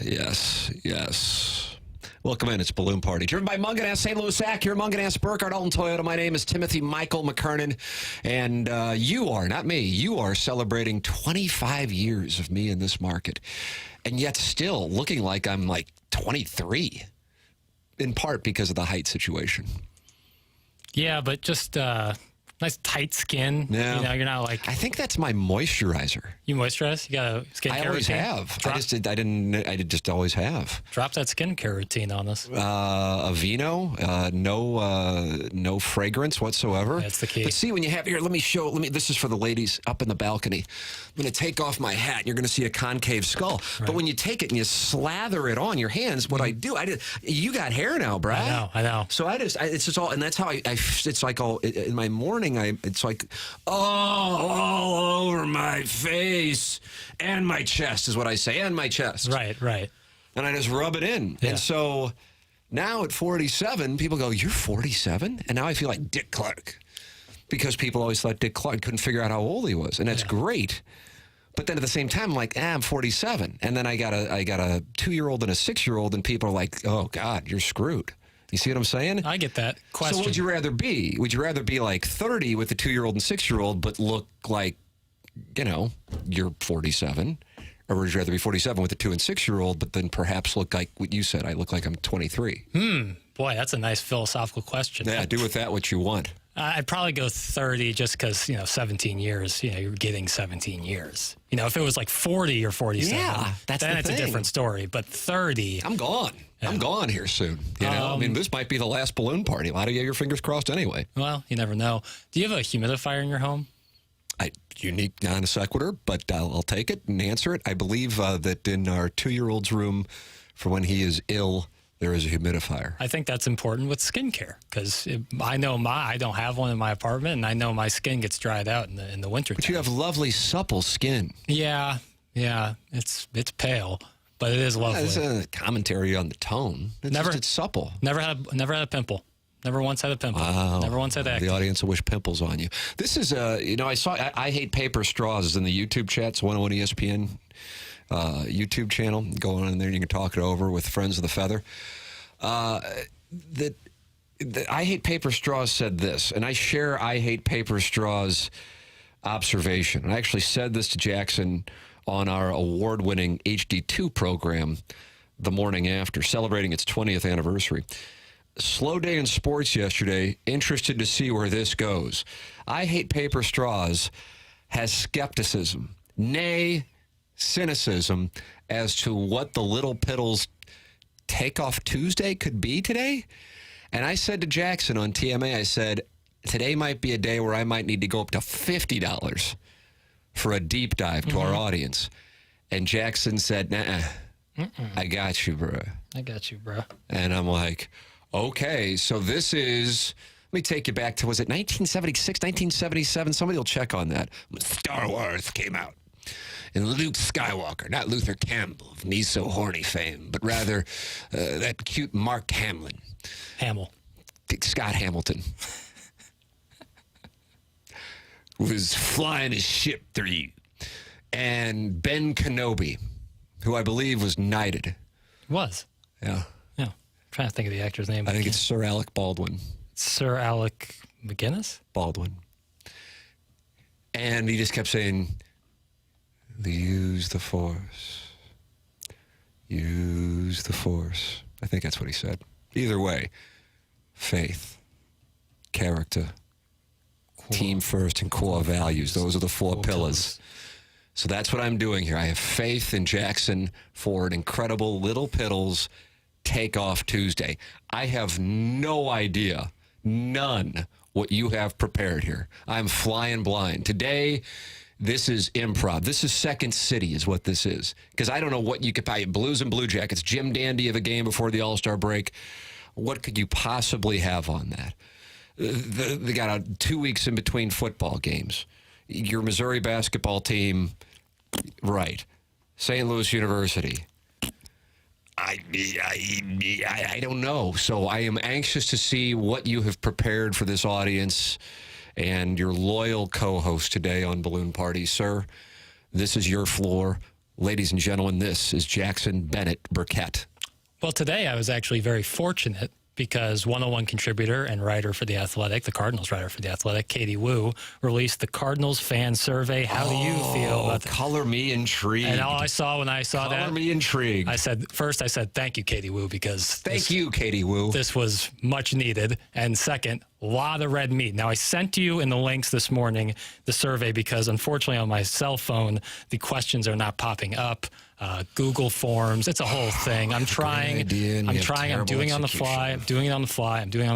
Yes, yes. Welcome in. It's Balloon Party. Driven by Munganess, St. Louis Acura, Munganess, Burkhardt, Alton Toyota. My name is Timothy Michael McKernan, and you are, not me, you are celebrating 25 years of me in this market, and yet still looking like I'm like 23, in part because of the height situation. Yeah, but just nice tight skin. Yeah. You know, you're not like... I think that's my moisturizer. You moisturize? You got a skincare routine? I always have. I just always have. Drop that skincare routine on us. Aveeno, no fragrance whatsoever. That's the key. But see, when you have here, this is for the ladies up in the balcony. I'm going to take off my hat, and you're going to see a concave skull. Right. But when you take it and you slather it on your hands, what I do, you got hair now, Brad. I know. So it's just all, and that's how it's like all, in my morning, it's like, all over my face and my chest is what I say, and my chest. Right. And I just rub it in. Yeah. And so now at 47, people go, "You're 47?" And now I feel like Dick Clark, because people always thought Dick Clark couldn't figure out how old he was. And that's great. But then at the same time, I'm like, I'm 47. And then I got a 2-year-old and a 6-year-old, and people are like, "Oh, God, you're screwed." You see what I'm saying? I get that question. So what would you rather be? Would you rather be like 30 with a 2-year-old and 6-year-old, but look like, you're 47? Or would you rather be 47 with a 2 and 6-year-old, but then perhaps look like what you said? I look like I'm 23. Boy, that's a nice philosophical question. Yeah, do with that what you want. I'd probably go 30 just because, 17 years, you're getting 17 years. If it was like 40 or 47, then it's a different story. But 30. I'm gone. Yeah. I'm gone here soon. This might be the last balloon party. Why do you have your fingers crossed anyway? Well, you never know. Do you have a humidifier in your home? Unique non sequitur, but I'll take it and answer it. I believe that in our 2-year-old's room, for when he is ill, there is a humidifier. I think that's important with skincare, because I know I don't have one in my apartment, and I know my skin gets dried out in the winter. But you have lovely, supple skin. Yeah, it's pale, but it is lovely. It's a commentary on the tone. It's supple. Never had a pimple. Never once had a pimple. Wow. Never once had acne. The audience will wish pimples on you. This is, I saw I Hate Paper Straws is in the YouTube chats, 101 ESPN YouTube channel. Go on in there and you can talk it over with Friends of the Feather. That I Hate Paper Straws said this, and I share I Hate Paper Straws observation. And I actually said this to Jackson on our award-winning HD2 program the morning after, celebrating its 20th anniversary. Slow day in sports yesterday. Interested to see where this goes. I Hate Paper Straws has skepticism, nay, cynicism, as to what the Little Piddles Takeoff Tuesday could be today. And I said to Jackson on TMA, I said, today might be a day where I might need to go up to $50 for a deep dive to our audience. And Jackson said, nah, I got you, bro. And I'm like, okay, so this is, let me take you back to, was it 1976, 1977? Somebody will check on that. Star Wars came out. And Luke Skywalker, not Luther Campbell of Me So Horny fame, but rather that cute Mark Scott Hamilton, was flying his ship through. And Ben Kenobi, who I believe was knighted. Was? Yeah. I'm trying to think of the actor's name. I think it's Sir Alec Baldwin. Sir Alec McGuinness? Baldwin. And he just kept saying, use the Force. Use the Force. I think that's what he said. Either way, faith, character, team first, and core values. Those are the 4 pillars. So that's what I'm doing here. I have faith in Jackson for an incredible Little Piddles Takeoff Tuesday. I have no idea, none, what you have prepared here. I'm flying blind. Today, this is improv. This is Second City is what this is. Because I don't know what you could buy. Blues and Blue Jackets, Jim Dandy of a game before the All-Star break. What could you possibly have on that? They got 2 weeks in between football games. Your Missouri basketball team, right. St. Louis University. I don't know. So I am anxious to see what you have prepared for this audience and your loyal co-host today on Balloon Party. Sir, this is your floor. Ladies and gentlemen, this is Jackson Bennett Burkett. Well, today I was actually very fortunate because 101 contributor and writer for The Athletic, the Cardinals writer for The Athletic, Katie Wu, released the Cardinals fan survey. How do you feel about that? Color me intrigued. And all I saw when I saw that, color me intrigued. I said, thank you, Katie Wu, because Thank you, Katie Wu. This was much needed. And second, a lot of red meat. Now, I sent you in the links this morning the survey because, unfortunately, on my cell phone, the questions are not popping up. Google Forms, it's a whole thing. I'm trying. I'm doing it on the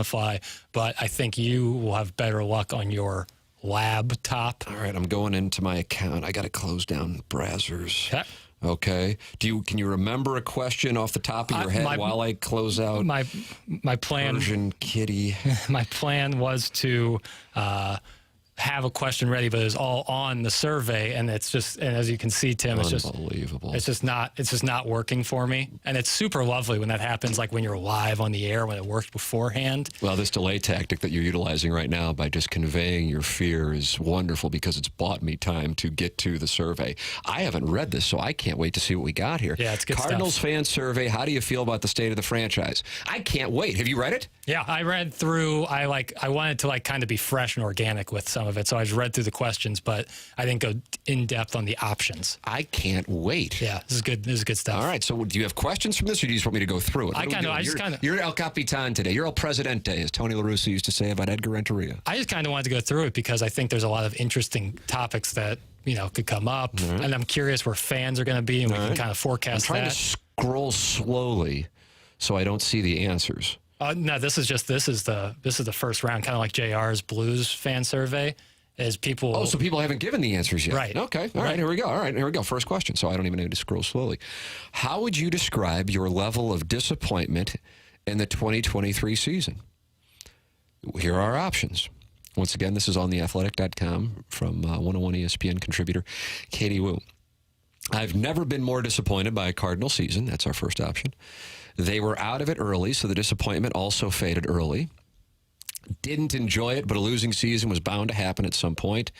fly. But I think you will have better luck on your laptop. All right, I'm going into my account. I got to close down browsers. Okay. Can you remember a question off the top of your head while I close out? My plan. Persian kitty. My plan was to have a question ready, but it's all on the survey, and it's just, and as you can see, Tim, it's just unbelievable. It's just not working for me, and it's super lovely when that happens, like when you're live on the air, when it worked beforehand. Well, this delay tactic that you're utilizing right now by just conveying your fear is wonderful because it's bought me time to get to the survey. I haven't read this, so I can't wait to see what we got here. Yeah, it's good Cardinals stuff. Fan survey. How do you feel about the state of the franchise? I can't wait. Have you read it? Yeah, I read through. I wanted to kind of be fresh and organic with some of it, so I just read through the questions, but I didn't go in depth on the options. I can't wait. Yeah, this is good. This is good stuff. All right, so do you have questions from this, or do you just want me to go through it? You're El Capitan today. You're El Presidente, as Tony La Russa used to say about Edgar Renteria. I just kind of wanted to go through it because I think there's a lot of interesting topics that could come up, and I'm curious where fans are going to be, and we can kind of forecast that. I'm trying to scroll slowly so I don't see the answers. No, this is the first round, kind of like JR's Blues fan survey. Is people? Oh, so people haven't given the answers yet. Right. Okay. All right. Here we go. All right. Here we go. First question. So I don't even need to scroll slowly. How would you describe your level of disappointment in the 2023 season? Here are our options. Once again, this is on theathletic.com from 101 ESPN contributor Katie Wu. I've never been more disappointed by a Cardinal season. That's our first option. They were out of it early, so the disappointment also faded early. Didn't enjoy it, but a losing season was bound to happen at some point.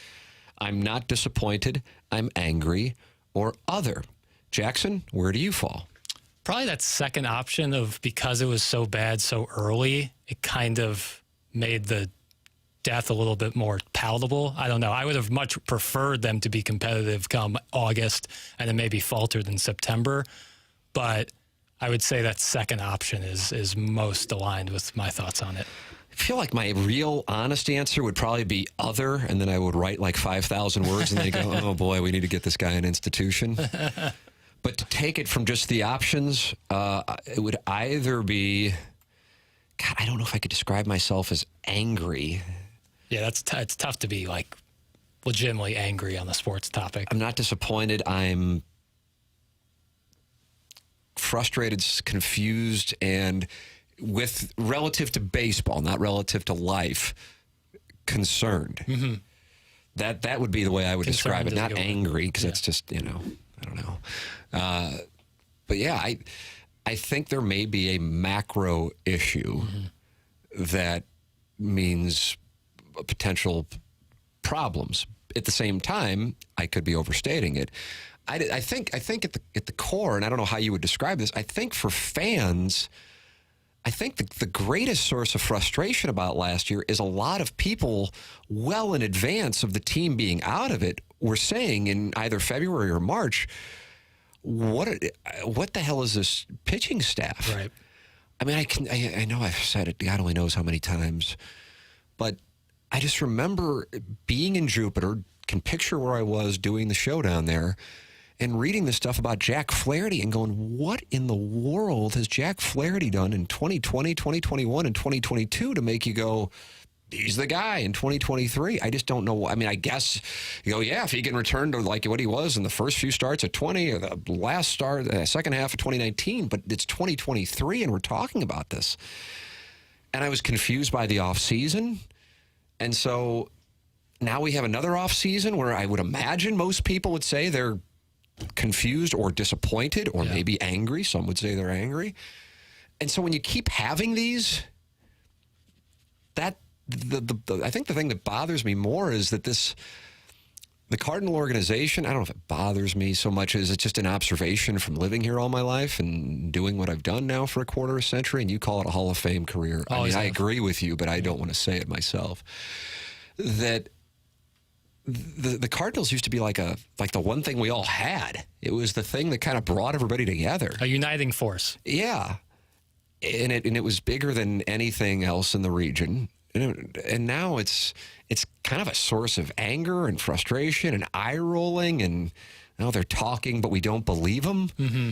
I'm not disappointed. I'm angry, or other. Jackson, where do you fall? Probably that second option of because it was so bad so early, it kind of made the death a little bit more palatable. I don't know. I would have much preferred them to be competitive come August and then maybe faltered in September. But I would say that second option is most aligned with my thoughts on it. I feel like my real honest answer would probably be other, and then I would write like 5,000 words and they go, oh boy, we need to get this guy an institution. But to take it from just the options, it would either be, God, I don't know if I could describe myself as angry. Yeah, it's tough to be like legitimately angry on the sports topic. I'm not disappointed. I'm frustrated, confused, and with relative to baseball, not relative to life, concerned. Mm-hmm. That would be the way I would describe it. Not angry, because that's just, I don't know. But yeah, I think there may be a macro issue that means potential problems. At the same time, I could be overstating it. I think at the core, and I don't know how you would describe this, I think for fans, I think the greatest source of frustration about last year is a lot of people well in advance of the team being out of it were saying in either February or March, what the hell is this pitching staff? Right. I mean, I know I've said it, God only knows how many times, but I just remember being in Jupiter, can picture where I was doing the show down there, and reading this stuff about Jack Flaherty and going, what in the world has Jack Flaherty done in 2020, 2021, and 2022 to make you go, he's the guy in 2023? I just don't know. I mean, I guess you go, yeah, if he can return to like what he was in the first few starts at 20 or the last start, the second half of 2019, but it's 2023 and we're talking about this. And I was confused by the offseason. And so now we have another offseason where I would imagine most people would say they're confused or disappointed or maybe angry. Some would say they're angry. And so when you keep having these, I think the thing that bothers me more is that this The Cardinal organization, I don't know if it bothers me so much as it's just an observation from living here all my life and doing what I've done now for a quarter of a century, and you call it a Hall of Fame career. Always I have. agree with you, but I don't want to say it myself. That the Cardinals used to be like the one thing we all had. It was the thing that kind of brought everybody together. A uniting force. Yeah. And it was bigger than anything else in the region. And now it's kind of a source of anger and frustration and eye rolling, and now they're talking, but we don't believe them. Mm-hmm.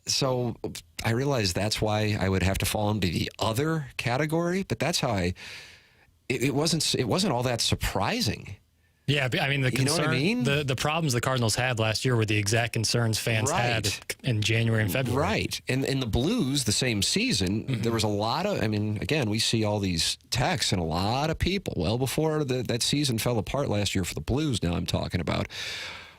So I realize that's why I would have to fall into the other category, but that's how it wasn't all that surprising. Yeah, I mean, the concern, You know what I mean? the problems the Cardinals had last year were the exact concerns fans had in January and February. Right. And in the Blues, the same season, there was a lot of, I mean, again, we see all these texts and a lot of people, well before that season fell apart last year for the Blues, now I'm talking about,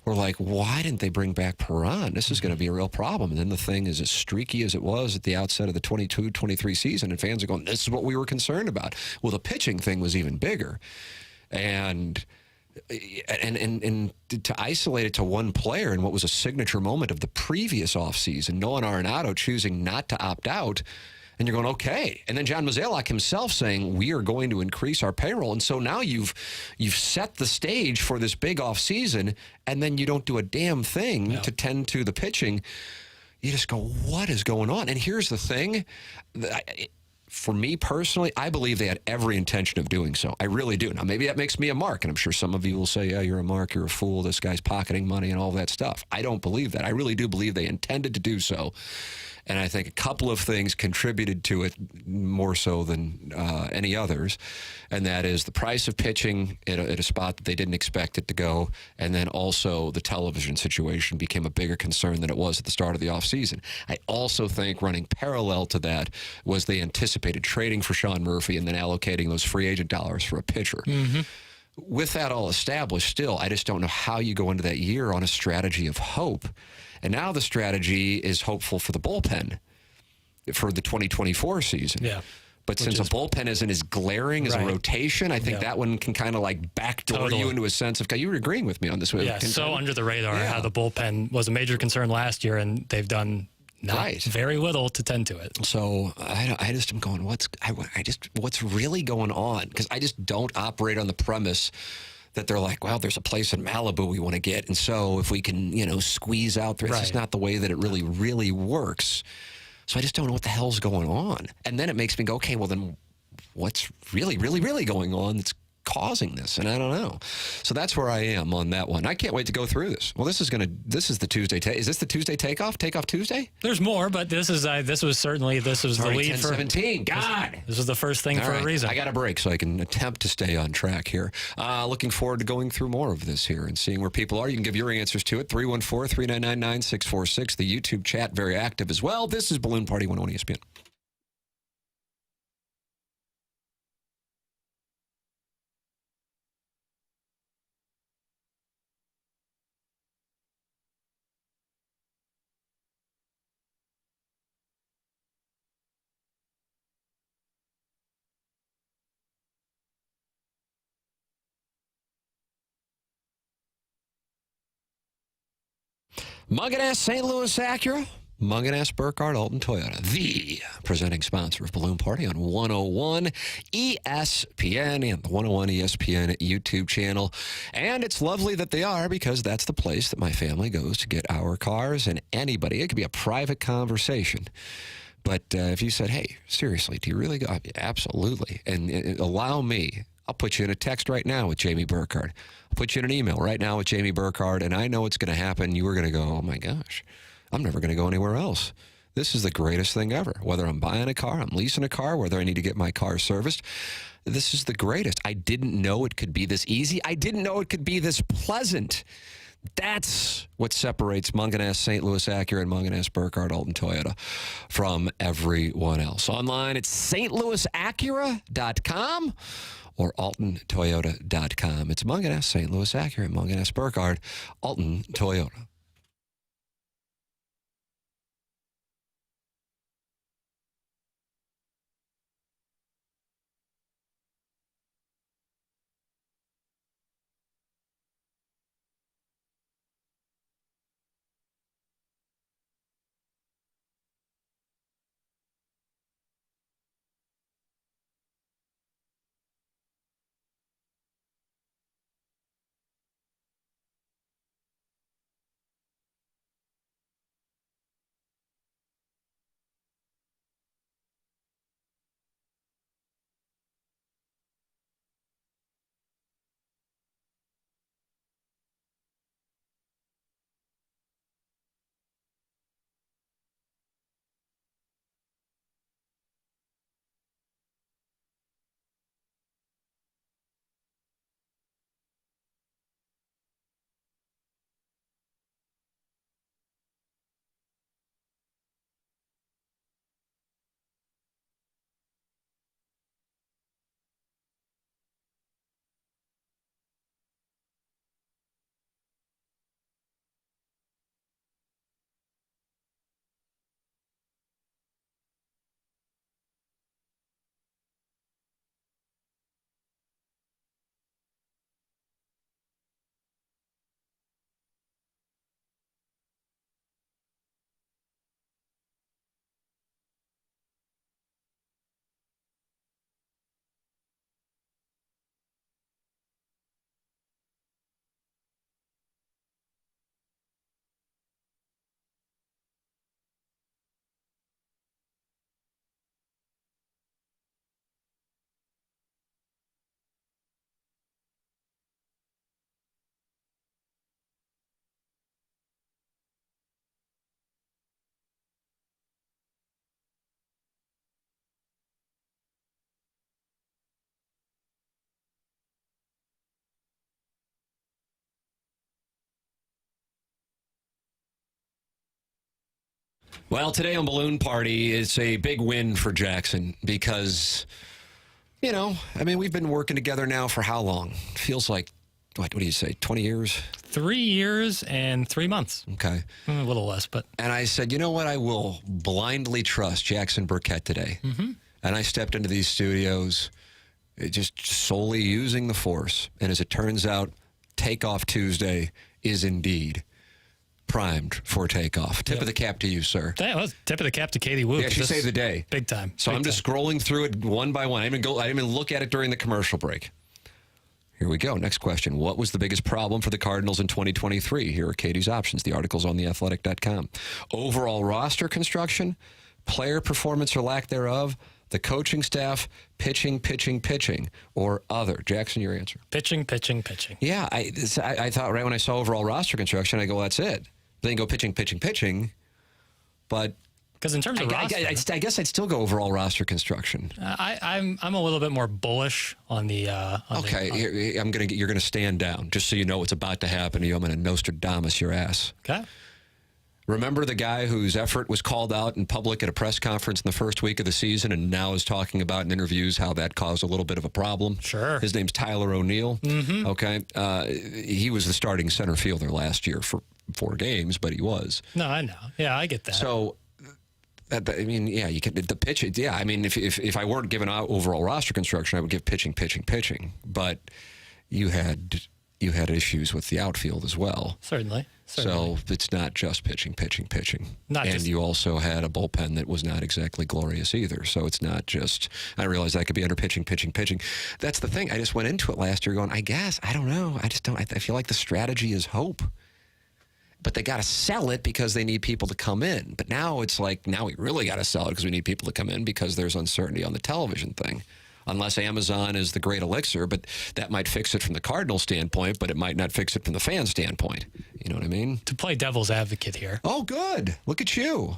were like, why didn't they bring back Perron? This is going to be a real problem. And then the thing is as streaky as it was at the outset of the 22-23 season, and fans are going, this is what we were concerned about. Well, the pitching thing was even bigger. And to isolate it to one player and what was a signature moment of the previous offseason, Nolan Arenado choosing not to opt out, and you're going, okay. And then John Mozeliak himself saying, we are going to increase our payroll. And so now you've set the stage for this big offseason, and then you don't do a damn thing to tend to the pitching. You just go, what is going on? And here's the thing. For me personally, I believe they had every intention of doing so. I really do. Now, maybe that makes me a mark, and I'm sure some of you will say, yeah, you're a mark, you're a fool, this guy's pocketing money and all that stuff. I don't believe that. I really do believe they intended to do so. And I think a couple of things contributed to it more so than any others, and that is the price of pitching at a spot that they didn't expect it to go, and then also the television situation became a bigger concern than it was at the start of the offseason. I also think running parallel to that was they anticipated trading for Sean Murphy and then allocating those free agent dollars for a pitcher. Mm-hmm. With that all established, still, I just don't know how you go into that year on a strategy of hope. And now the strategy is hopeful for the bullpen for the 2024 season. Yeah. But since a bullpen isn't as glaring as a rotation, I think that one can kind of like backdoor you into a sense of, you were agreeing with me on this. Yeah, so under the radar how the bullpen was a major concern last year, and they've done very little to tend to it. So I just am going, what's really going on? Because I just don't operate on the premise that they're like, well, there's a place in Malibu we want to get, and so if we can, squeeze out there, it's just not the way that it really works. So I just don't know what the hell's going on. And then it makes me go, okay, well then what's really going on that's causing this? And I don't know. So that's where I am on that one. I can't wait to go through this. Well, this is the Tuesday. Is this the Tuesday takeoff Tuesday? There's more, but this was the lead for 10-17. God, this was the first thing for a reason. I got a break so I can attempt to stay on track here. Looking forward to going through more of this here and seeing where people are. You can give your answers to it. 314-399-9646. The YouTube chat very active as well. This is Balloon Party 101 ESPN. Munganess St. Louis Acura, Munganess Burkhardt Alton Toyota, the presenting sponsor of Balloon Party on 101 ESPN and the 101 ESPN YouTube channel. And it's lovely that they are, because that's the place that my family goes to get our cars, and anybody. It could be a private conversation. But if you said, hey, seriously, do you really go? Absolutely. And allow me. I'll put you in a text right now with Jamie Burkhardt. I'll put you in an email right now with Jamie Burkhardt, and I know it's going to happen. You are going to go, oh, my gosh, I'm never going to go anywhere else. This is the greatest thing ever. Whether I'm buying a car, I'm leasing a car, whether I need to get my car serviced, this is the greatest. I didn't know it could be this easy. I didn't know it could be this pleasant. That's what separates Munganess St. Louis Acura and Munganess Burkhardt Alton Toyota from everyone else. Online, it's stlouisacura.com. or altontoyota.com. It's Munganess, St. Louis Acura, Munganess Burkhardt, Alton Toyota. Well, today on Balloon Party, it's a big win for Jackson because, we've been working together now for how long? Feels like, what do you say, 20 years? 3 years and 3 months. Okay. A little less, but. And I said, you know what? I will blindly trust Jackson Burkett today. Mm-hmm. And I stepped into these studios just solely using the force. And as it turns out, Takeoff Tuesday is indeed primed for takeoff. Tip of the cap to you, sir. That was tip of the cap to Katie Wu. Yeah, she saved the day. Big time. So I'm just scrolling through it one by one. I didn't even look at it during the commercial break. Here we go. Next question. What was the biggest problem for the Cardinals in 2023? Here are Katie's options. The article's on theathletic.com. Overall roster construction, player performance or lack thereof, the coaching staff, pitching, or other. Jackson, your answer. Pitching. Yeah, I thought right when I saw overall roster construction, I go, that's it. Then go pitching. But because in terms of roster, I guess I'd still go overall roster construction. I'm a little bit more bullish on the. You're gonna stand down just so you know what's about to happen to you. I'm gonna Nostradamus your ass. Okay. Remember the guy whose effort was called out in public at a press conference in the first week of the season and now is talking about in interviews how that caused a little bit of a problem? Sure. His name's Tyler O'Neill. Mm-hmm. Okay. He was the starting center fielder last year for 4 games, but he was. No, I know. Yeah, I get that. So, you can the pitch. Yeah, if I weren't given out overall roster construction, I would give pitching. But you had issues with the outfield as well. Certainly. So it's not just pitching. You also had a bullpen that was not exactly glorious either. So it's not just, I realize that could be under pitching. That's the thing. I just went into it last year going, I don't know. I feel like the strategy is hope. But they got to sell it because they need people to come in. But now it's like, now we really got to sell it because we need people to come in because there's uncertainty on the television thing. Unless Amazon is the great elixir, but that might fix it from the Cardinal standpoint, but it might not fix it from the fan standpoint. You know what I mean? To play devil's advocate here. Oh, good. Look at you.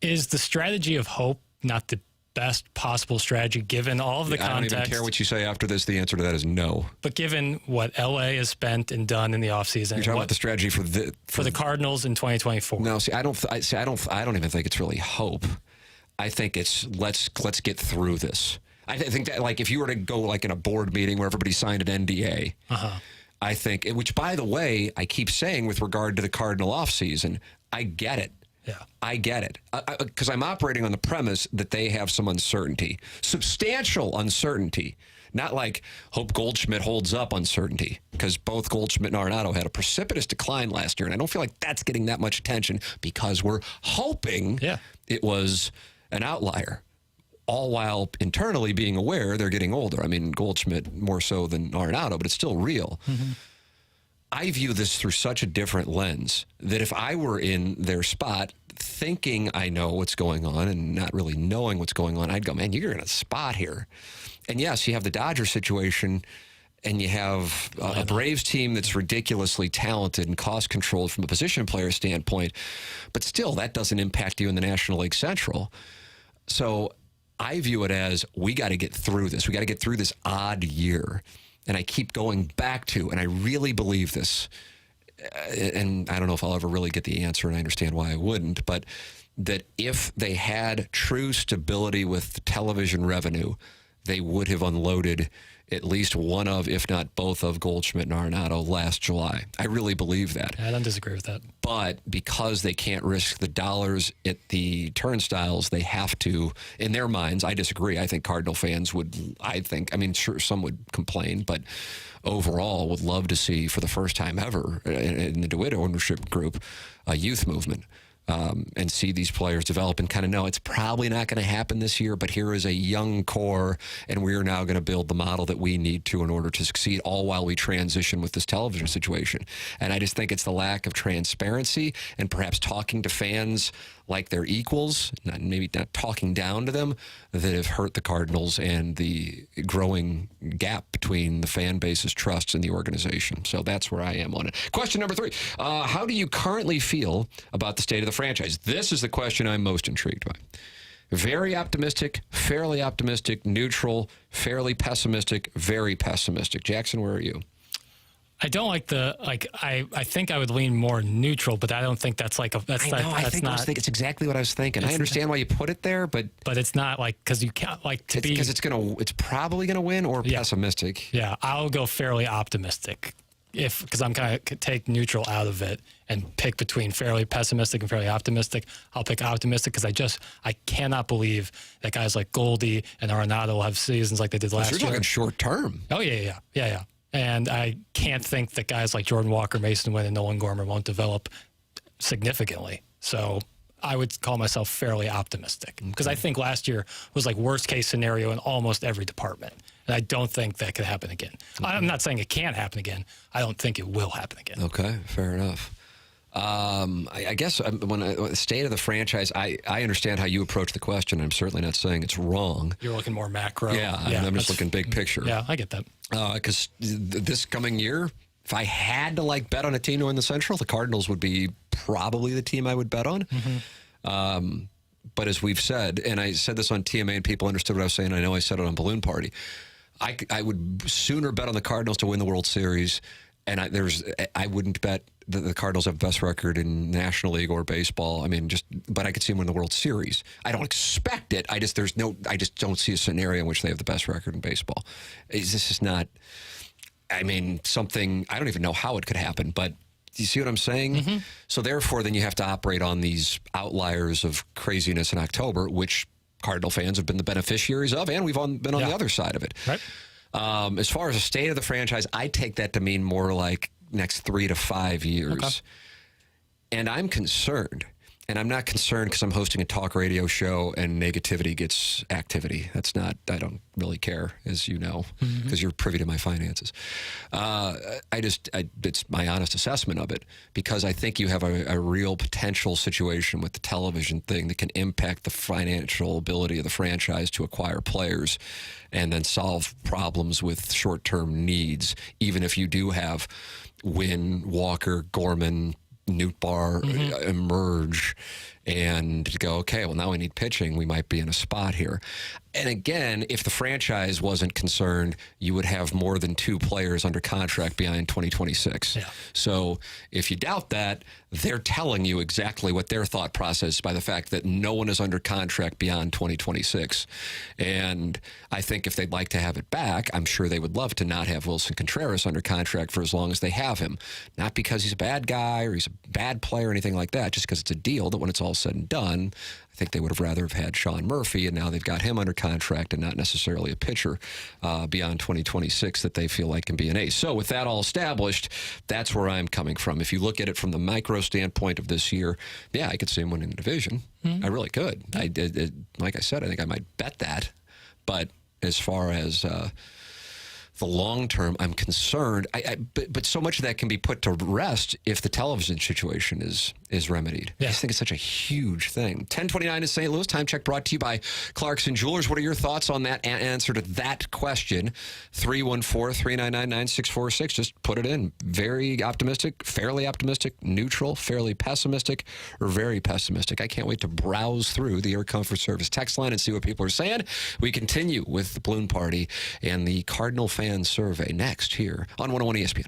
Is the strategy of hope not the best possible strategy given all of the context? I don't even care what you say after this. The answer to that is no. But given what LA has spent and done in the offseason, you're talking about the strategy for the Cardinals in 2024. No, I don't even think it's really hope. I think it's let's get through this. I think that, like, if you were to go, like, in a board meeting where everybody signed an NDA, I think, which, by the way, I keep saying with regard to the Cardinal offseason, I get it. Yeah. I get it. Because I'm operating on the premise that they have some uncertainty. Substantial uncertainty. Not like hope Goldschmidt holds up uncertainty. Because both Goldschmidt and Arenado had a precipitous decline last year. And I don't feel like that's getting that much attention because we're hoping it was an outlier. All while internally being aware they're getting older. I mean, Goldschmidt more so than Arenado, but it's still real. Mm-hmm. I view this through such a different lens that if I were in their spot thinking I know what's going on and not really knowing what's going on, I'd go, man, you're in a spot here. And yes, you have the Dodgers situation and you have a Braves team that's ridiculously talented and cost-controlled from a position player standpoint, but still, that doesn't impact you in the National League Central. So I view it as we got to get through this. We got to get through this odd year. And I keep going back to, and I really believe this, and I don't know if I'll ever really get the answer, and I understand why I wouldn't, but that if they had true stability with television revenue, they would have unloaded at least one of, if not both of, Goldschmidt and Arenado last July. I really believe that. I don't disagree with that. But because they can't risk the dollars at the turnstiles, they have to, in their minds, I disagree. I think Cardinal fans would, sure, some would complain, but overall would love to see, for the first time ever in the DeWitt ownership group, a youth movement. And see these players develop and kind of know it's probably not going to happen this year, but here is a young core, and we are now going to build the model that we need to in order to succeed, all while we transition with this television situation. And I just think it's the lack of transparency and perhaps talking to fans like they're equals, maybe not talking down to them, that have hurt the Cardinals and the growing gap between the fan base's trusts and the organization. So that's where I am on it. Question number 3. How do you currently feel about the state of the franchise? This is the question I'm most intrigued by. Very optimistic, fairly optimistic, neutral, fairly pessimistic, very pessimistic. Jackson, where are you? I don't like I think I would lean more neutral, but I don't think that's like it's exactly what I was thinking. I understand why you put it there, but it's not like, because you can't because it's probably gonna win, or pessimistic. Yeah, I'll go fairly optimistic because I'm kind of take neutral out of it and pick between fairly pessimistic and fairly optimistic. I'll pick optimistic because I cannot believe that guys like Goldie and Arenado will have seasons like they did last year. You're talking short term. Oh yeah. And I can't think that guys like Jordan Walker, Mason Wynn, and Nolan Gorman won't develop significantly. So I would call myself fairly optimistic because I think last year was like worst case scenario in almost every department. And I don't think that could happen again. I'm not saying it can't happen again. I don't think it will happen again. Okay, fair enough. I guess when state of the franchise, I understand how you approach the question. I'm certainly not saying it's wrong. You're looking more macro. Yeah, I'm just looking big picture. Yeah, I get that. Because this coming year, if I had to bet on a team to win the Central, the Cardinals would be probably the team I would bet on. Mm-hmm. But as we've said, and I said this on TMA and people understood what I was saying, I know I said it on Balloon Party, I would sooner bet on the Cardinals to win the World Series, and I wouldn't bet that the Cardinals have the best record in National League or baseball. I mean, but I could see them win the World Series. I don't expect it. I just don't see a scenario in which they have the best record in baseball. This is not. I mean, something I don't even know how it could happen, but. Do you see what I'm saying? Mm-hmm. So therefore, then you have to operate on these outliers of craziness in October, which Cardinal fans have been the beneficiaries of, and we've been on the other side of it. Right. As far as the state of the franchise, I take that to mean more like next 3 to 5 years. Okay. And I'm concerned. And I'm not concerned because I'm hosting a talk radio show and negativity gets activity. I don't really care, as you know, because you're privy to my finances. It's my honest assessment of it, because I think you have a real potential situation with the television thing that can impact the financial ability of the franchise to acquire players and then solve problems with short-term needs, even if you do have Wynn, Walker, Gorman, Nootbaar emerge and go, okay, well, now we need pitching. We might be in a spot here. And again, if the franchise wasn't concerned, you would have more than 2 players under contract beyond 2026. Yeah. So if you doubt that, they're telling you exactly what their thought process by the fact that no one is under contract beyond 2026. And I think if they'd like to have it back, I'm sure they would love to not have Wilson Contreras under contract for as long as they have him. Not because he's a bad guy or he's a bad player or anything like that, just because it's a deal that when it's all said and done, I think they would have rather have had Sean Murphy, and now they've got him under contract and not necessarily a pitcher beyond 2026 that they feel like can be an ace. So with that all established, that's where I'm coming from. If you look at it from the micro standpoint of this year, yeah, I could see him winning the division. I really could. Like I said, I think I might bet that. But as far as the long term, I'm concerned. But so much of that can be put to rest if the television situation is remedied. Yeah. I just think it's such a huge thing. 1029 in St. Louis. Time check brought to you by Clarkson Jewelers. What are your thoughts on that answer to that question? 314-399-9646. Just put it in. Very optimistic, fairly optimistic, neutral, fairly pessimistic, or very pessimistic. I can't wait to browse through the Air Comfort Service text line and see what people are saying. We continue with the Balloon Party and the Cardinal fan survey next here on 101 ESPN.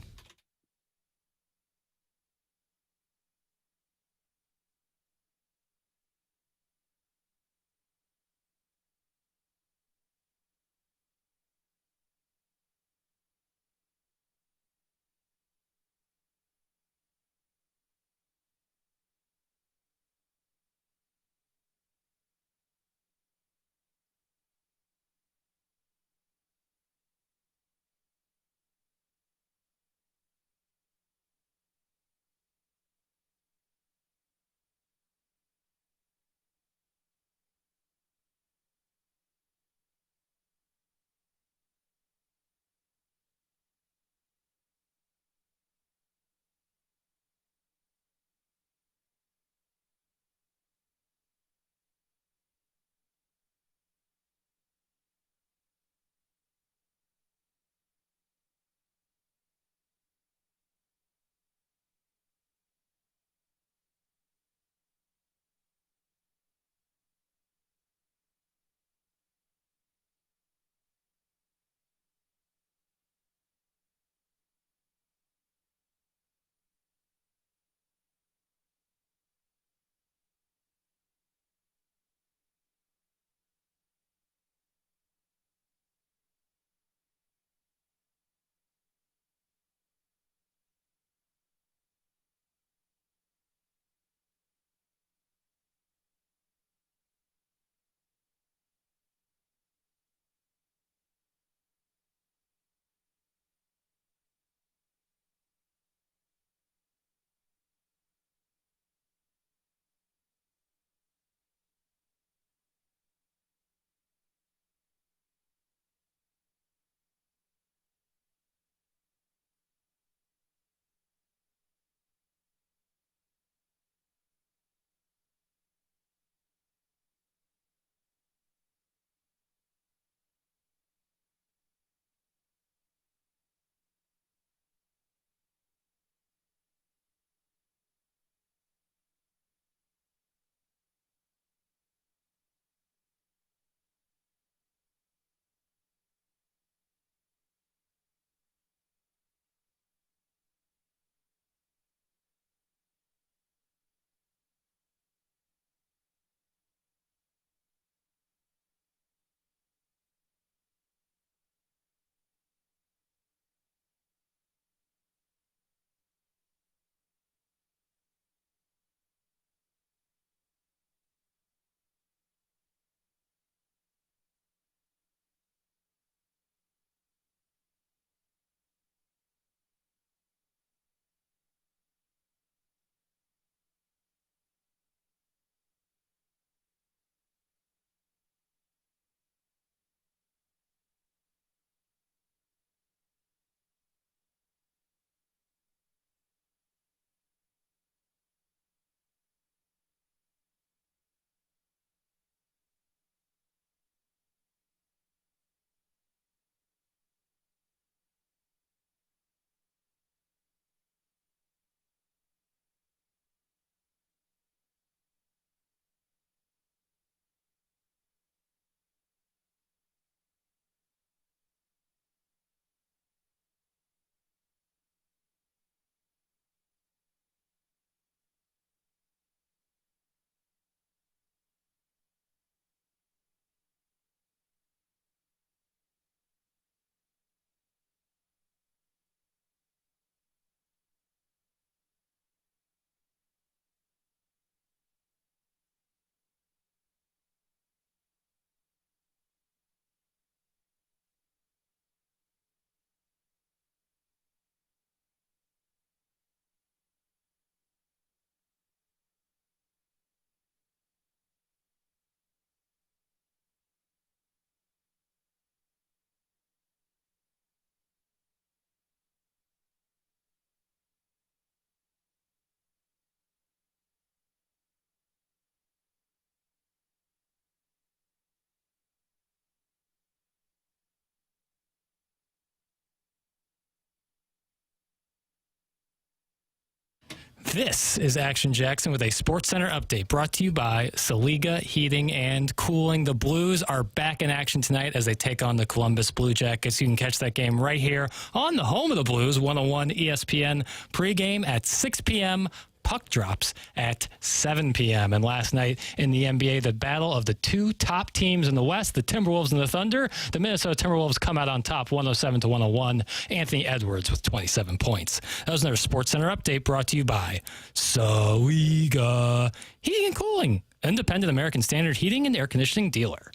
This is Action Jackson with a Sports Center update brought to you by Saliga Heating and Cooling. The Blues are back in action tonight as they take on the Columbus Blue Jackets. You can catch that game right here on the home of the Blues, 101 ESPN, pregame at 6 p.m., puck drops at 7 p.m. And last night in the NBA, the battle of the two top teams in the West, the Timberwolves and the Thunder. The Minnesota Timberwolves come out on top, 107-101. Anthony Edwards with 27 points. That was another Sports Center update brought to you by Saliga Heating and Cooling, independent American Standard heating and air conditioning dealer.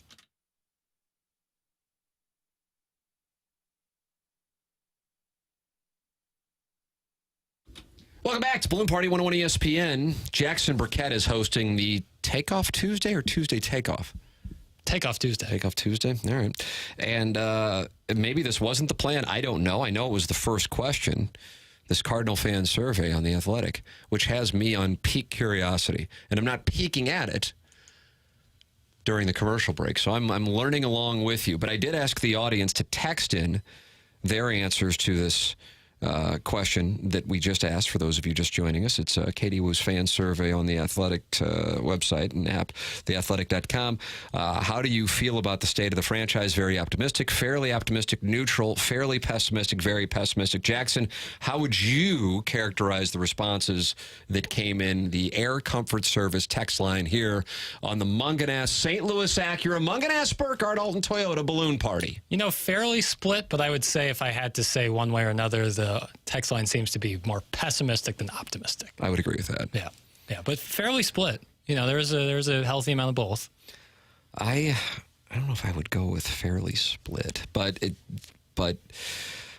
Welcome back to Balloon Party 101 ESPN. Jackson Burkett is hosting the Takeoff Tuesday or Tuesday Takeoff? Takeoff Tuesday. Takeoff Tuesday. All right. And maybe this wasn't the plan. I don't know. I know it was the first question. This Cardinal fan survey on The Athletic, which has me on peak curiosity. And I'm not peeking at it during the commercial break. So I'm learning along with you. But I did ask the audience to text in their answers to this question that we just asked for those of you just joining us. It's Katie Wu's fan survey on the Athletic website and app, theathletic.com. How do you feel about the state of the franchise? Very optimistic, fairly optimistic, neutral, fairly pessimistic, very pessimistic. Jackson, how would you characterize the responses that came in the Air Comfort Service text line here on the Munganess St. Louis Acura, Munganess Burkhardt Alton Toyota Balloon Party? You know, fairly split, but I would say if I had to say one way or another, the text line seems to be more pessimistic than optimistic. I would agree with that. Yeah, but fairly split. You know, there's a healthy amount of both. I don't know if I would go with fairly split, but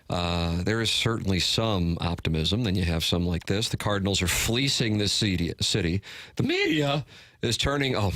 there is certainly some optimism. Then you have some like this. The Cardinals are fleecing this city. The media is turning. Oh,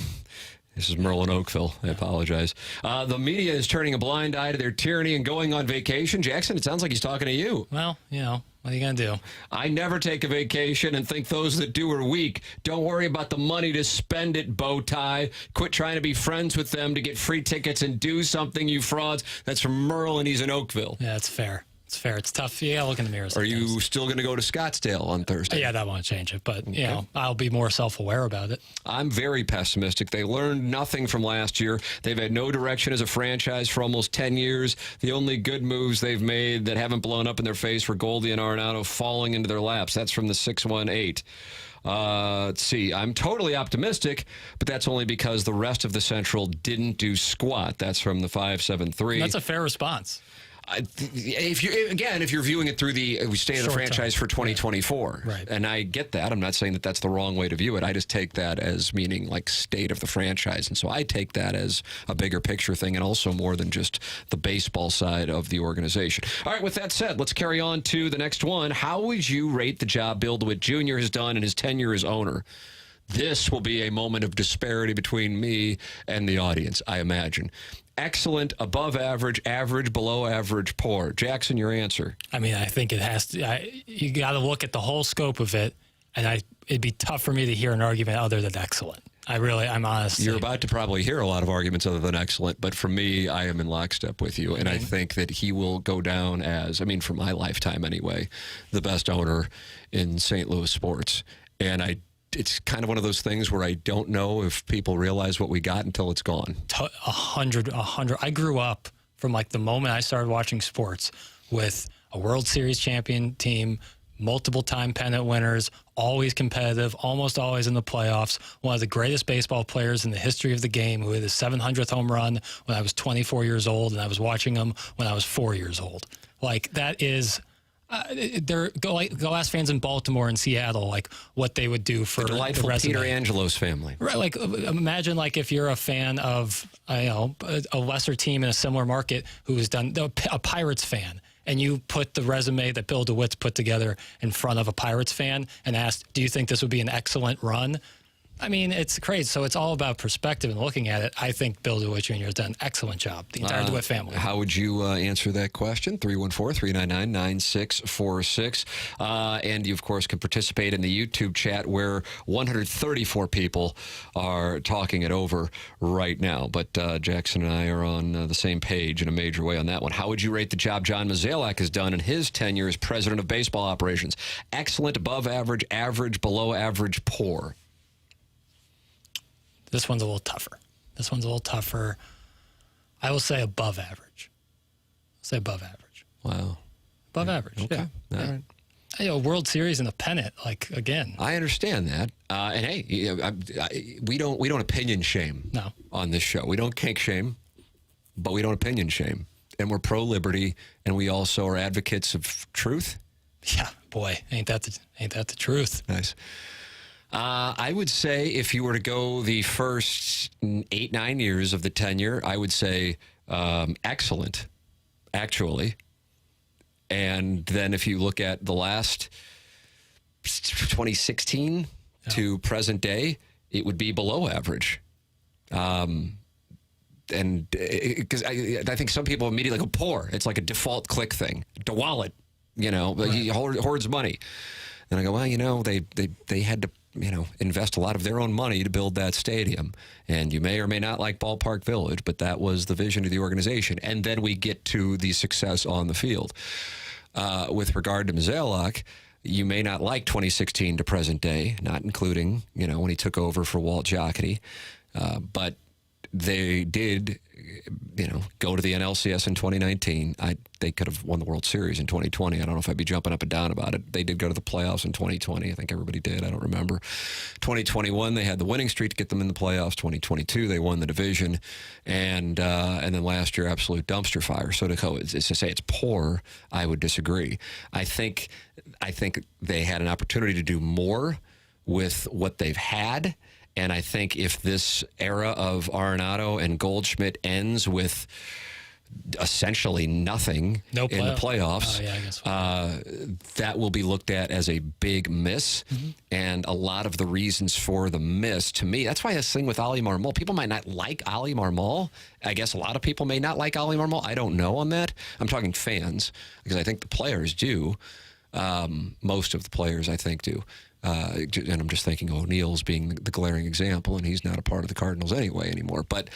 this is Merlin Oakville. I apologize. The media is turning a blind eye to their tyranny and going on vacation. Jackson, it sounds like he's talking to you. Well, you know, what are you going to do? I never take a vacation and think those that do are weak. Don't worry about the money to spend it, bow tie. Quit trying to be friends with them to get free tickets and do something, you frauds. That's from Merlin. He's in Oakville. Yeah, it's fair. It's fair. It's tough. You got to look in the mirror sometimes. Are you still going to go to Scottsdale on Thursday? Yeah, that won't change it, but you know, I'll be more self-aware about it. I'm very pessimistic. They learned nothing from last year. They've had no direction as a franchise for almost 10 years. The only good moves they've made that haven't blown up in their face were Goldie and Arenado falling into their laps. That's from the 618. Let's see. I'm totally optimistic, but that's only because the rest of the Central didn't do squat. That's from the 573. That's a fair response. If you're viewing it through the state of the franchise for 2024, right. And I get that. I'm not saying that that's the wrong way to view it. I just take that as meaning like state of the franchise. And so I take that as a bigger picture thing and also more than just the baseball side of the organization. All right, with that said, let's carry on to the next one. How would you rate the job Bill DeWitt Jr. has done in his tenure as owner? This will be a moment of disparity between me and the audience, I imagine. Excellent, above average, average, below average, poor. Jackson, your answer. I mean, I think it has to. You got to look at the whole scope of it, and it'd be tough for me to hear an argument other than excellent. I'm honest. You're about to probably hear a lot of arguments other than excellent, but for me, I am in lockstep with you, and I think that he will go down as, I mean, for my lifetime anyway, the best owner in St. Louis sports. And it's kind of one of those things where I don't know if people realize what we got until it's gone. 100. I grew up from like the moment I started watching sports with a World Series champion team, multiple time pennant winners, always competitive, almost always in the playoffs, one of the greatest baseball players in the history of the game who hit his 700th home run when I was 24 years old, and I was watching him when I was 4 years old. Like, that is... go ask fans in Baltimore and Seattle like what they would do for the delightful Peter Angelo's family. Right, like imagine like if you're a fan of a lesser team in a similar market who has done a Pirates fan, and you put the resume that Bill DeWitt's put together in front of a Pirates fan and asked, "Do you think this would be an excellent run?" I mean, it's crazy. So it's all about perspective and looking at it. I think Bill DeWitt Jr. has done an excellent job, the entire DeWitt family. How would you answer that question? 314-399-9646. And you, of course, can participate in the YouTube chat where 134 people are talking it over right now. But Jackson and I are on the same page in a major way on that one. How would you rate the job John Mozeliak has done in his tenure as president of baseball operations? Excellent, above average, average, below average, poor. This one's a little tougher. I will say above average. Wow. Above average. Okay. Yeah. All right. You know, World Series and a pennant, like, again. I understand that. And hey, we don't opinion shame on this show. We don't kink shame, but we don't opinion shame. And we're pro-liberty, and we also are advocates of truth. Yeah, boy, ain't that the truth. Nice. I would say if you were to go the first 8-9 years of the tenure, I would say excellent, actually. And then if you look at the last 2016 to present day, it would be below average. And because I think some people immediately go poor. It's like a default click thing. DeWallet, he hoards money. And I go, well, they had to, invest a lot of their own money to build that stadium. And you may or may not like Ballpark Village, but that was the vision of the organization. And then we get to the success on the field. With regard to Mozeliak, you may not like 2016 to present day, not including, when he took over for Walt Jocketty. But they did, go to the NLCS in 2019. They could have won the World Series in 2020. I don't know if I'd be jumping up and down about it. They did go to the playoffs in 2020. I think everybody did. I don't remember. 2021, they had the winning streak to get them in the playoffs. 2022, they won the division. And then last year, absolute dumpster fire. So to say it's poor, I would disagree. I think they had an opportunity to do more with what they've had. And I think if this era of Arenado and Goldschmidt ends with essentially nothing in the playoffs, that will be looked at as a big miss. Mm-hmm. And a lot of the reasons for the miss, to me, that's why this thing with Ali Marmol, people might not like Ali Marmol. I guess a lot of people may not like Ali Marmol. I don't know on that. I'm talking fans, because I think the players do. Most of the players, I think, do. And I'm just thinking O'Neill's being the glaring example, and he's not a part of the Cardinals anymore. But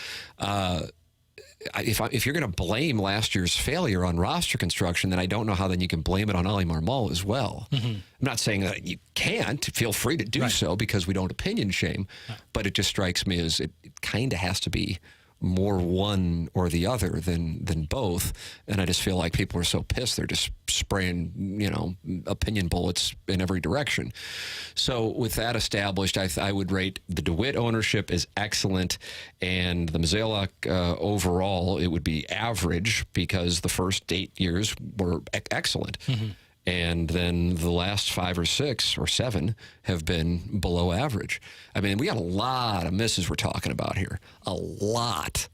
if you're going to blame last year's failure on roster construction, then I don't know how then you can blame it on Ali Marmol as well. Mm-hmm. I'm not saying that you can't. Feel free to do so, because we don't opinion shame. But it just strikes me as it kind of has to be more one or the other than both. And I just feel like people are so pissed they're just spraying, opinion bullets in every direction. So with that established, I would rate the DeWitt ownership as excellent, and the Mozeliak overall, it would be average, because the first 8 years were excellent. Mm-hmm. And then the last 5 or 6 or 7 have been below average. I mean, we got a lot of misses we're talking about here. A lot,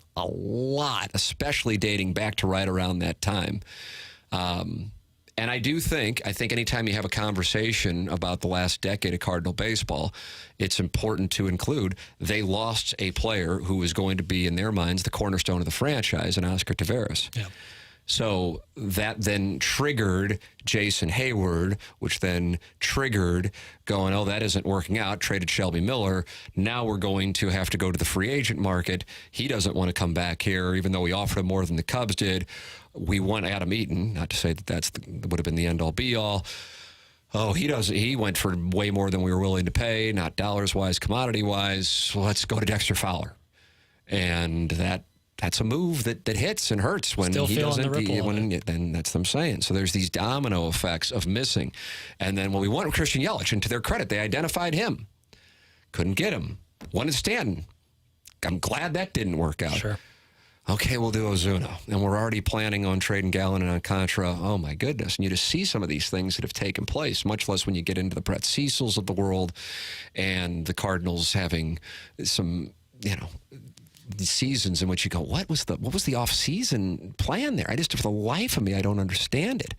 especially dating back to right around that time. And I think anytime you have a conversation about the last decade of Cardinal baseball, it's important to include they lost a player who was going to be, in their minds, the cornerstone of the franchise, and Oscar Taveras. Yeah. So that then triggered Jason Hayward, which then triggered going, that isn't working out, traded Shelby Miller. Now we're going to have to go to the free agent market. He doesn't want to come back here, even though we offered him more than the Cubs did. We want Adam Eaton, not to say that would have been the end-all, be-all. Oh, he went for way more than we were willing to pay, not dollars-wise, commodity-wise. Well, let's go to Dexter Fowler. And that's a move that hits and hurts when he doesn't. Then that's what I'm saying. So there's these domino effects of missing. And then when we wanted Christian Yelich, and to their credit, they identified him. Couldn't get him. Wanted Stanton. I'm glad that didn't work out. Sure. Okay, we'll do Ozuna. And we're already planning on trading Gallen and Alcantara. Oh, my goodness. And you just see some of these things that have taken place, much less when you get into the Brett Cecils of the world and the Cardinals having some, seasons in which you go, what was the off-season plan there? For the life of me, I don't understand it.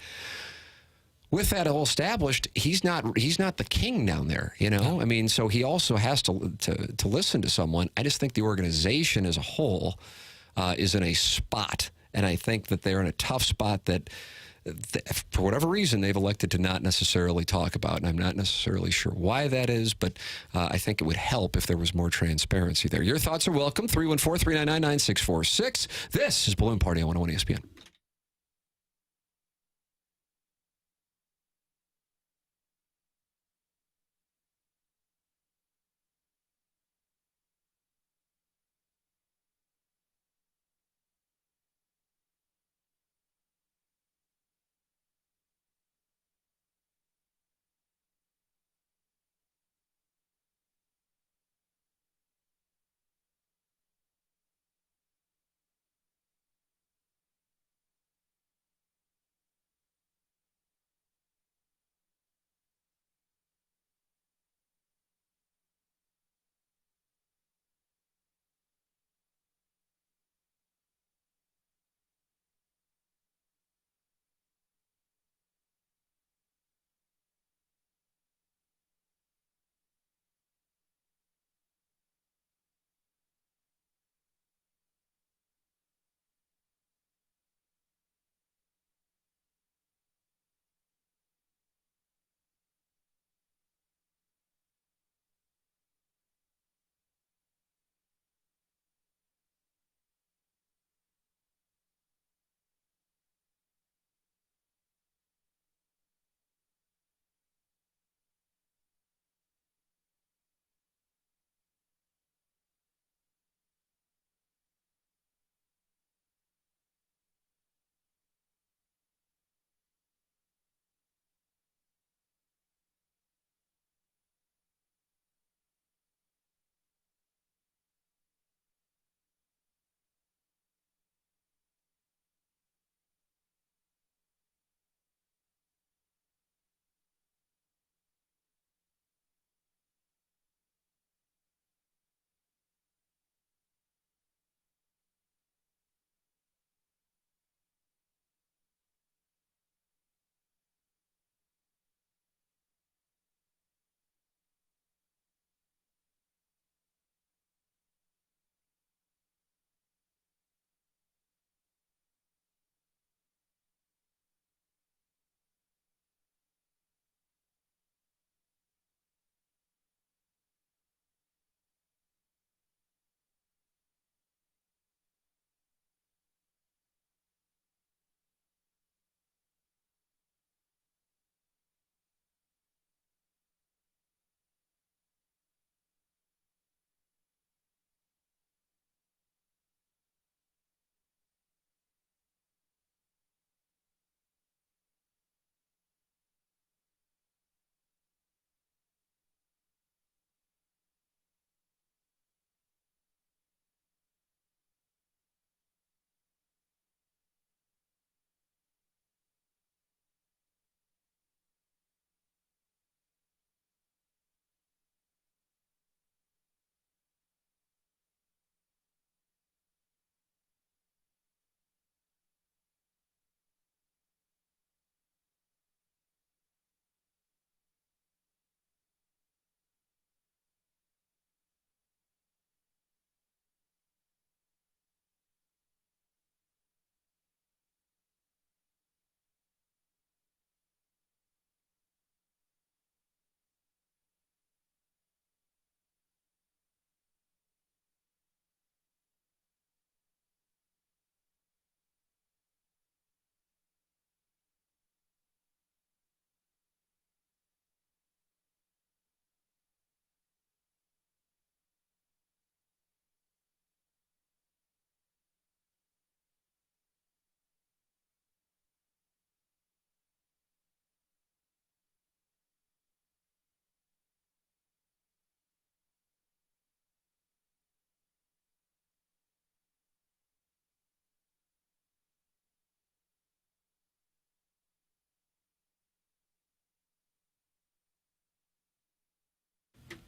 with that all established, he's not the king down there, you know? I mean, so he also has to listen to someone. I just think the organization as a whole is in a spot, and I think that they're in a tough spot that for whatever reason, they've elected to not necessarily talk about, and I'm not necessarily sure why that is, but I think it would help if there was more transparency there. Your thoughts are welcome, 314-399-9646. This is Balloon Party on 101 ESPN.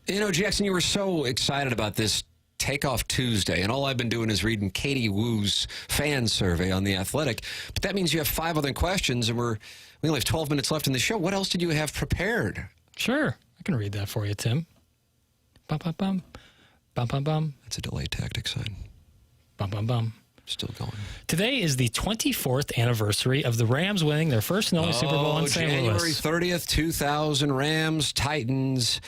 You know, Jackson, you were so excited about this Takeoff Tuesday, and all I've been doing is reading Katie Woo's fan survey on The Athletic. But that means you have 5 other questions, and We only have 12 minutes left in the show. What else did you have prepared? Sure. I can read that for you, Tim. Bum, bum, bum. Bum, bum, bum. That's a delay tactic sign. Bum, bum, bum. Still going. Today is the 24th anniversary of the Rams winning their first and only Super Bowl in St. January Louis. 30th, 2000, Rams, Titans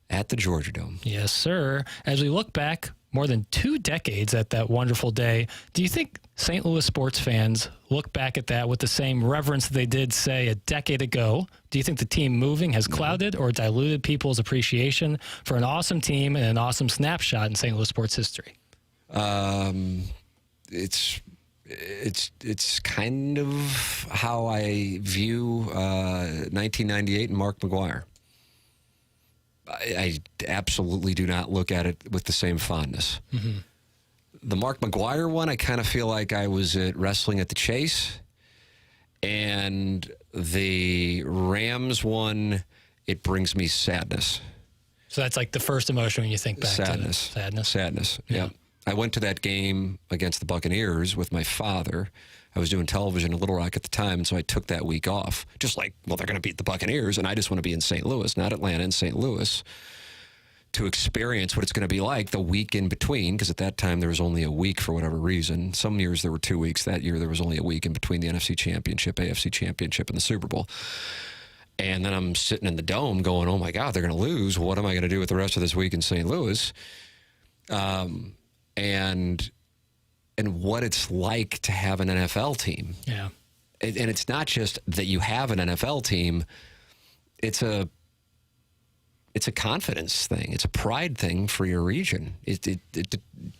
at the Georgia Dome. Yes, sir. As we look back more than 2 decades at that wonderful day, do you think St. Louis sports fans look back at that with the same reverence that they did, say, a decade ago? Do you think the team moving has clouded or diluted people's appreciation for an awesome team and an awesome snapshot in St. Louis sports history? It's kind of how I view 1998 and Mark McGwire. I absolutely do not look at it with the same fondness. Mm-hmm. The Mark McGwire one, I kind of feel like I was at Wrestling at the Chase. And the Rams one, it brings me sadness. So that's like the first emotion when you think back Sadness. to Sadness. Sadness, yeah. I went to that game against the Buccaneers with my father. I was doing television in Little Rock at the time, and so I took that week off. Just like, well, they're going to beat the Buccaneers, and I just want to be in St. Louis, not Atlanta, in St. Louis, to experience what it's going to be like the week in between, because at that time there was only a week for whatever reason. Some years there were 2 weeks. That year there was only a week in between the NFC Championship, AFC Championship, and the Super Bowl. And then I'm sitting in the dome going, oh, my God, they're going to lose. What am I going to do with the rest of this week in St. Louis? And what it's like to have an NFL team. Yeah. And it's not just that you have an NFL team. It's a confidence thing. It's a pride thing for your region. It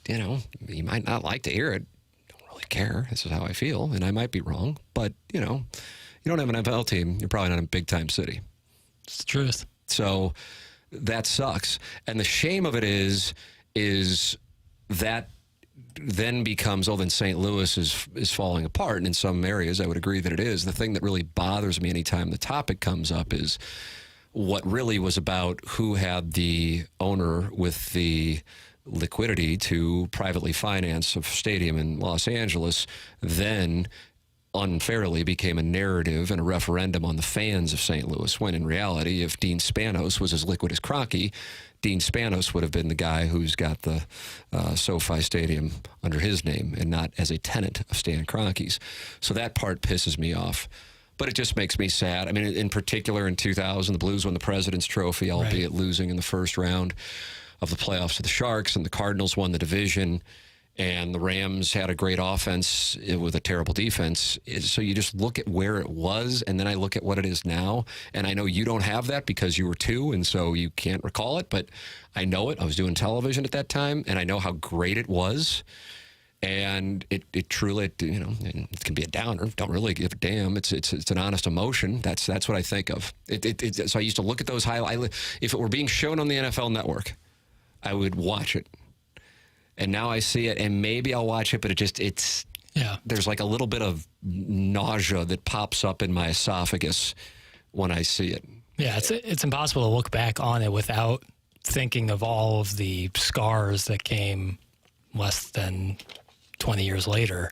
you know, you might not like to hear it. Don't really care. This is how I feel, and I might be wrong. But, you know, you don't have an NFL team, you're probably not in a big-time city. It's the truth. So that sucks. And the shame of it is that then becomes, then St. Louis is falling apart. And in some areas, I would agree that it is. The thing that really bothers me anytime the topic comes up is what really was about who had the owner with the liquidity to privately finance a stadium in Los Angeles, then unfairly became a narrative and a referendum on the fans of St. Louis, when in reality, if Dean Spanos was as liquid as Kroenke, Dean Spanos would have been the guy who's got the SoFi Stadium under his name and not as a tenant of Stan Kroenke's. So that part pisses me off. But it just makes me sad. I mean, in particular, in 2000, the Blues won the President's Trophy, albeit losing in the first round of the playoffs to the Sharks, and the Cardinals won the division. And the Rams had a great offense with a terrible defense. So you just look at where it was, and then I look at what it is now. And I know you don't have that because you were 2, and so you can't recall it. But I know it. I was doing television at that time, and I know how great it was. And it truly, you know, it can be a downer. Don't really give a damn. It's an honest emotion. That's what I think of. So I used to look at those highlights. If it were being shown on the NFL Network, I would watch it. And now I see it, and maybe I'll watch it, but there's like a little bit of nausea that pops up in my esophagus when I see it. Yeah, it's impossible to look back on it without thinking of all of the scars that came less than 20 years later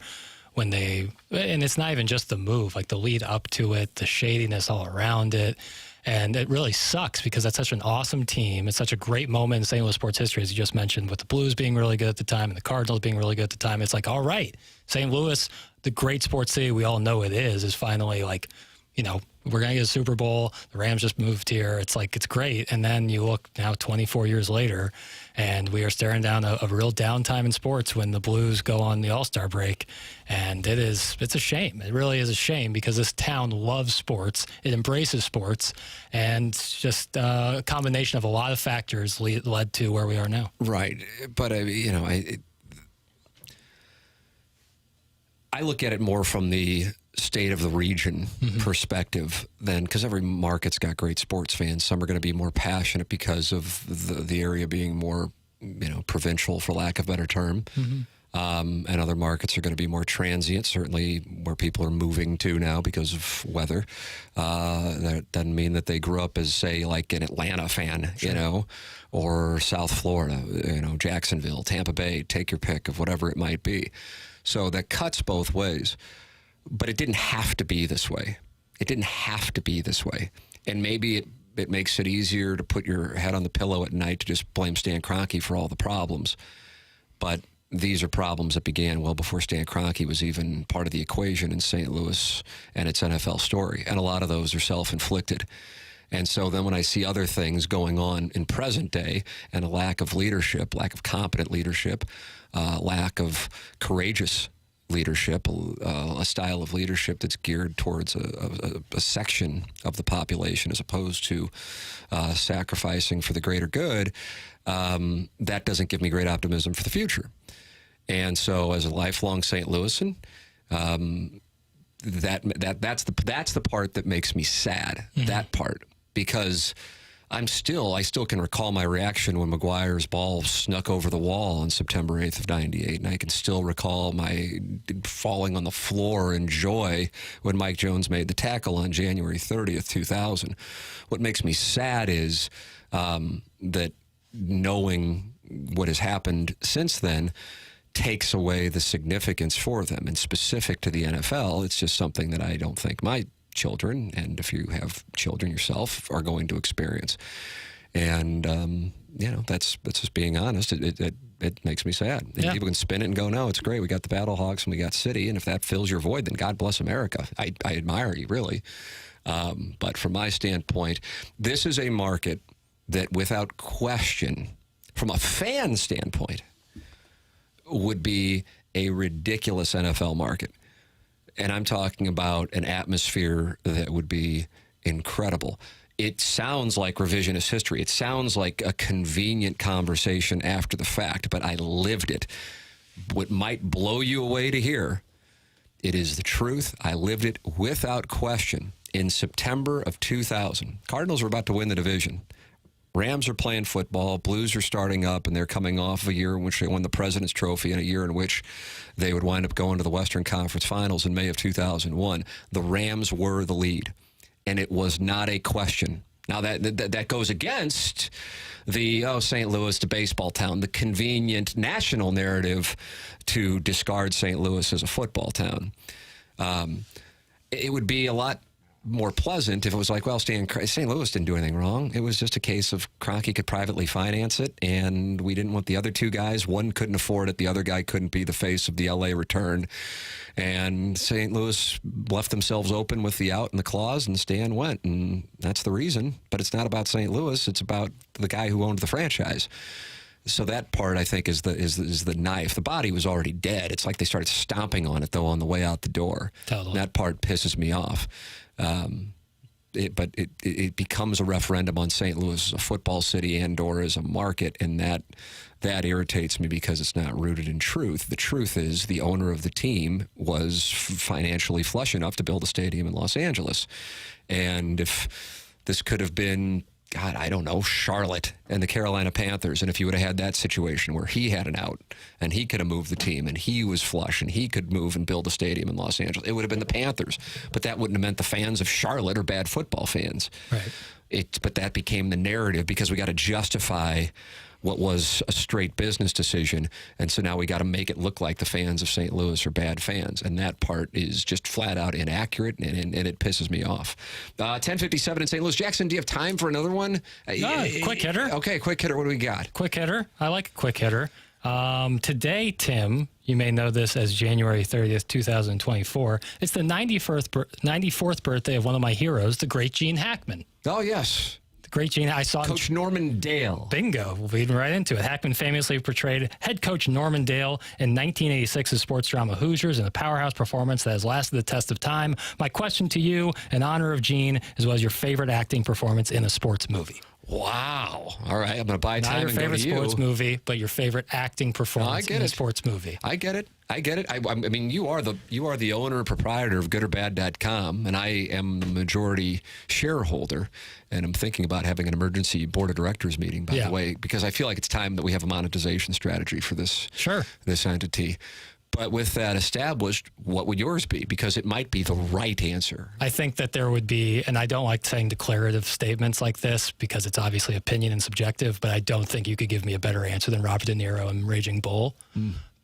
and it's not even just the move, like the lead up to it, the shadiness all around it. And it really sucks because that's such an awesome team. It's such a great moment in St. Louis sports history, as you just mentioned, with the Blues being really good at the time and the Cardinals being really good at the time. It's like, all right, St. Louis, the great sports city we all know it is finally like, you know, we're going to get a Super Bowl. The Rams just moved here. It's like, it's great. And then you look now 24 years later, and we are staring down a real downtime in sports when the Blues go on the All-Star break. And it's a shame. It really is a shame because this town loves sports. It embraces sports. And just a combination of a lot of factors led to where we are now. Right. But, you know, I look at it more from the state of the region perspective than, because every market's got great sports fans. Some are going to be more passionate because of the area being more, you know, provincial, for lack of a better term. And other markets are going to be more transient, certainly where people are moving to now because of weather. That doesn't mean that they grew up as, say, like an Atlanta fan, you know, or South Florida, you know, Jacksonville, Tampa Bay, take your pick of whatever it might be. So that cuts both ways. But it didn't have to be this way. It didn't have to be this way. And maybe it makes it easier to put your head on the pillow at night to just blame Stan Kroenke for all the problems. But these are problems that began well before Stan Kroenke was even part of the equation in St. Louis and its NFL story. And a lot of those are self-inflicted. And so then when I see other things going on in present day and a lack of leadership, lack of competent leadership, lack of courageous leadership, a style of leadership that's geared towards a section of the population as opposed to sacrificing for the greater good, that doesn't give me great optimism for the future. And so as a lifelong St. Louisan, that's the part that makes me sad, that part. Because I still can recall my reaction when McGuire's ball snuck over the wall on September 8th of 98. And I can still recall my falling on the floor in joy when Mike Jones made the tackle on January 30th, 2000. What makes me sad is that knowing what has happened since then takes away the significance for them. And specific to the NFL, it's just something that I don't think my children, and if you have children yourself, are going to experience. And that's just being honest. It makes me sad. And people can spin it and go, no, it's great, we got the Battlehawks and we got City, and if that fills your void, then God bless America. I admire you, really. But from my standpoint, this is a market that without question, from a fan standpoint, would be a ridiculous NFL market. And I'm talking about an atmosphere that would be incredible. It sounds like revisionist history. It sounds like a convenient conversation after the fact, but I lived it. What might blow you away to hear, it is the truth. I lived it without question. In September of 2000, Cardinals were about to win the division. Rams are playing football. Blues are starting up, and they're coming off a year in which they won the President's Trophy and a year in which they would wind up going to the Western Conference Finals in May of 2001. The Rams were the lead, and it was not a question. Now, that goes against the, St. Louis, the baseball town, the convenient national narrative to discard St. Louis as a football town. It would be a lot more pleasant if it was like, well, St. Louis didn't do anything wrong. It was just a case of Kroenke could privately finance it, and we didn't want the other two guys. One couldn't afford it. The other guy couldn't be the face of the L.A. return. And St. Louis left themselves open with the out and the clause, and Stan went, and that's the reason. But it's not about St. Louis. It's about the guy who owned the franchise. So that part, I think, is the knife. The body was already dead. It's like they started stomping on it, though, on the way out the door. Totally. That part pisses me off. But it becomes a referendum on St. Louis as a football city and/or as a market, and that irritates me because it's not rooted in truth. The truth is the owner of the team was financially flush enough to build a stadium in Los Angeles. And if this could have been, God, I don't know, Charlotte and the Carolina Panthers, and if you would have had that situation where he had an out and he could have moved the team and he was flush and he could move and build a stadium in Los Angeles, it would have been the Panthers. But that wouldn't have meant the fans of Charlotte are bad football fans. Right. But that became the narrative because we got to justify what was a straight business decision, and so now we got to make it look like the fans of St. Louis are bad fans, and that part is just flat out inaccurate, and it pisses me off. 10:57 in St. Louis. Jackson, do you have time for another one? Quick hitter. Okay, quick hitter. What do we got? Quick hitter. I like a quick hitter. Today, Tim, you may know this as January 30th, 2024. It's the 94th birthday of one of my heroes, the great Gene Hackman. Oh, yes. Great Gene. I saw Coach Norman Dale. Bingo. We'll lead right into it. Hackman famously portrayed head coach Norman Dale in 1986's sports drama Hoosiers in a powerhouse performance that has lasted the test of time. My question to you, in honor of Gene, is what is your favorite acting performance in a sports movie? Wow. All right. I'm going to buy time and go to you. Not your favorite sports movie, but your favorite acting performance in a sports movie. I get it. I mean, you are the owner and proprietor of goodorbad.com, and I am the majority shareholder, and I'm thinking about having an emergency board of directors meeting, by the way, because I feel like it's time that we have a monetization strategy for this entity. But with that established, what would yours be? Because it might be the right answer. I think that there would be, and I don't like saying declarative statements like this because it's obviously opinion and subjective, but I don't think you could give me a better answer than Robert De Niro in Raging Bull.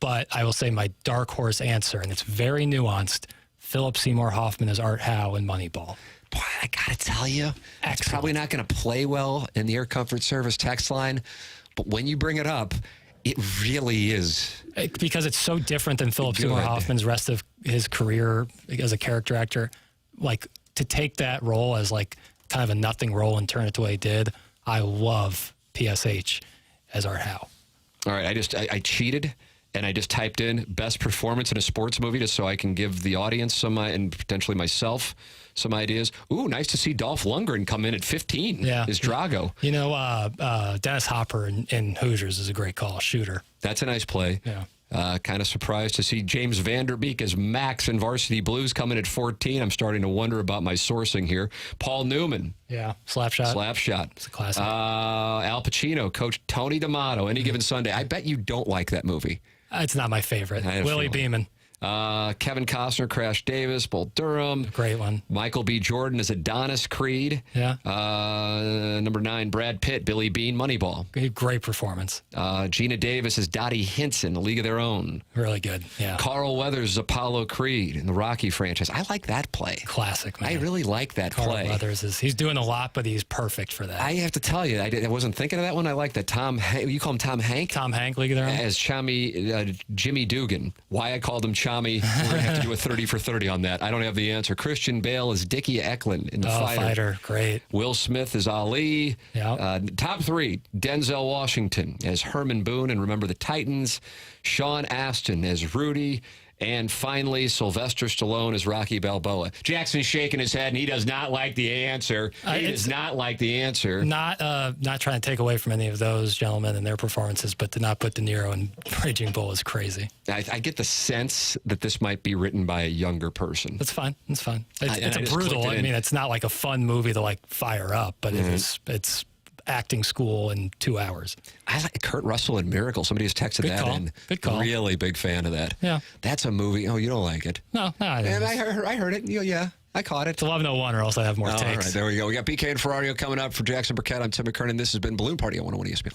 But I will say my dark horse answer, and it's very nuanced, Philip Seymour Hoffman as Art Howe in Moneyball. Boy, I got to tell you, it's probably not going to play well in the Air Comfort Service text line, but when you bring it up, it really is. Because it's so different than Philip Seymour Hoffman's rest of his career as a character actor. Like, to take that role as like kind of a nothing role and turn it the way he did, I love PSH as Art Howe. All right, I cheated, and I just typed in best performance in a sports movie just so I can give the audience some, and potentially myself, some ideas. Ooh, nice to see Dolph Lundgren come in at 15 as Drago. You know, Dennis Hopper in Hoosiers is a great call, shooter. That's a nice play. Yeah. Kind of surprised to see James Vanderbeek as Max in Varsity Blues coming at 14. I'm starting to wonder about my sourcing here. Paul Newman. Yeah, Slapshot. Slapshot. It's a classic. Al Pacino, Coach Tony D'Amato, Any Given Sunday. I bet you don't like that movie. It's not my favorite. Willie Beeman. Kevin Costner, Crash Davis, Bull Durham. Great one. Michael B. Jordan as Adonis Creed. Yeah. Number 9, Brad Pitt, Billy Bean, Moneyball. Great performance. Gina Davis as Dottie Hinson, A League of Their Own. Really good, yeah. Carl Weathers as Apollo Creed in the Rocky franchise. I like that play. Classic, man. I really like that Carl play. Weathers he's doing a lot, but he's perfect for that. I have to tell you, I wasn't thinking of that one. I like that you call him Tom Hank? Tom Hank, League of Their Own? As Jimmy Dugan. Why I called him Chami, we're going to have to do a 30 for 30 on that. I don't have the answer. Christian Bale as Dickie Eklund in The Fighter. Great. Will Smith as Ali. Yeah. Top 3, Denzel Washington as Herman Boone and Remember the Titans. Sean Astin as Rudy. And finally, Sylvester Stallone as Rocky Balboa. Jackson's shaking his head, and he does not like the answer. He does not like the answer. Not trying to take away from any of those gentlemen and their performances, but to not put De Niro in Raging Bull is crazy. I get the sense that this might be written by a younger person. That's fine. It's fine. It's brutal. I mean, it's not like a fun movie to like fire up, but it's acting school in 2 hours. I like Kurt Russell in Miracle. Somebody has texted that in. Good call. Really big fan of that. Yeah. That's a movie. Oh, you don't like it? No, I don't. And I heard it. Yeah, I caught it. It's 11:01 or else I have more takes. All right, there we go. We got BK and Ferrario coming up for Jackson Burkett. I'm Tim McKernan. This has been Balloon Party on 101 ESPN.